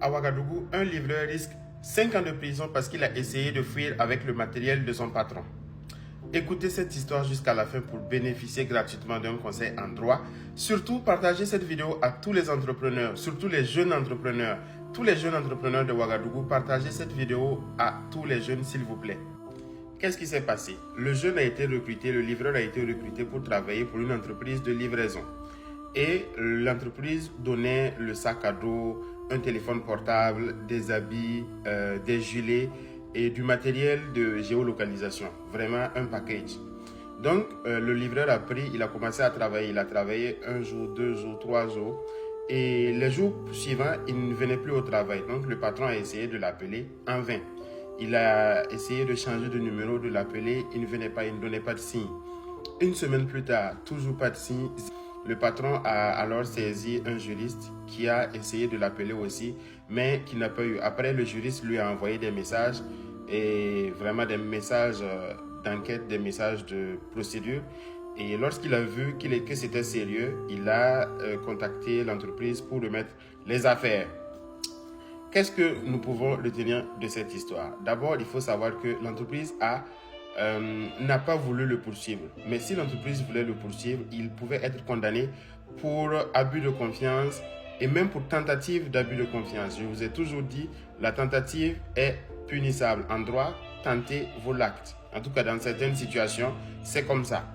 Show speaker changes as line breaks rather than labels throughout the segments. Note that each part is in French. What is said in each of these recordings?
à Ouagadougou, un livreur risque 5 ans de prison parce qu'il a essayé de fuir avec le matériel de son patron. Écoutez cette histoire jusqu'à la fin pour bénéficier gratuitement d'un conseil en droit. Surtout, partagez cette vidéo à tous les entrepreneurs, surtout les jeunes entrepreneurs. Tous les jeunes entrepreneurs de Ouagadougou, partagez cette vidéo à tous les jeunes s'il vous plaît. Qu'est-ce qui s'est passé? Le jeune a été recruté, le livreur a été recruté pour travailler pour une entreprise de livraison. Et l'entreprise donnait le sac à dos, un téléphone portable, des habits, des gilets et du matériel de géolocalisation. Vraiment un package. Donc le livreur a pris, il a commencé à travailler. Il a travaillé 1 jour, 2 jours, 3 jours. Et les jours suivants, il ne venait plus au travail. Donc le patron a essayé de l'appeler en vain. Il a essayé de changer de numéro, de l'appeler. Il ne venait pas, il ne donnait pas de signe. Une semaine plus tard, toujours pas de signe. Le patron a alors saisi un juriste qui a essayé de l'appeler aussi, mais qui n'a pas eu. Après, le juriste lui a envoyé des messages, et vraiment des messages d'enquête, des messages de procédure. Et lorsqu'il a vu que c'était sérieux, il a contacté l'entreprise pour remettre les affaires. Qu'est-ce que nous pouvons retenir de cette histoire? D'abord, il faut savoir que l'entreprise n'a pas voulu le poursuivre. Mais si l'entreprise voulait le poursuivre, il pouvait être condamné pour abus de confiance et même pour tentative d'abus de confiance. Je vous ai toujours dit, la tentative est punissable. En droit, tenter vaut l'acte. En tout cas, dans certaines situations, c'est comme ça.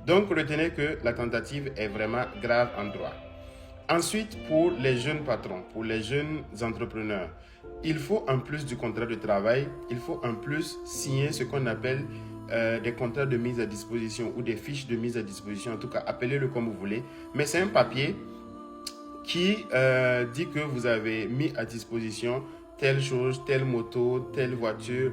Donc, retenez que la tentative est vraiment grave en droit. Ensuite, pour les jeunes patrons, pour les jeunes entrepreneurs, il faut en plus du contrat de travail, il faut en plus signer ce qu'on appelle des contrats de mise à disposition ou des fiches de mise à disposition, en tout cas, appelez-le comme vous voulez. Mais c'est un papier qui dit que vous avez mis à disposition telle chose, telle moto, telle voiture,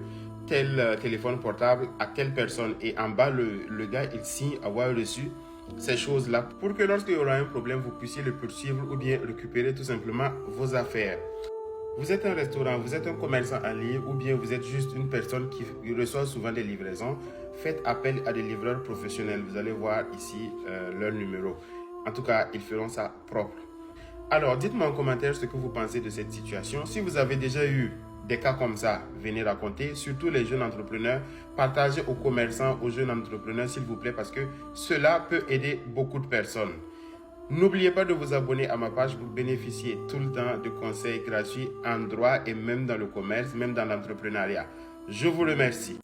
tel téléphone portable à telle personne. Et en bas, le gars, il signe avoir reçu ces choses-là pour que lorsqu'il y aura un problème, vous puissiez le poursuivre ou bien récupérer tout simplement vos affaires. Vous êtes un restaurant, vous êtes un commerçant en ligne ou bien vous êtes juste une personne qui reçoit souvent des livraisons, faites appel à des livreurs professionnels. Vous allez voir ici leur numéro. En tout cas, ils feront ça propre. Alors, dites-moi en commentaire ce que vous pensez de cette situation. Si vous avez déjà eu des cas comme ça, venez raconter, surtout les jeunes entrepreneurs. Partagez aux commerçants, aux jeunes entrepreneurs, s'il vous plaît, parce que cela peut aider beaucoup de personnes. N'oubliez pas de vous abonner à ma page pour bénéficier tout le temps de conseils gratuits en droit et même dans le commerce, même dans l'entrepreneuriat. Je vous remercie.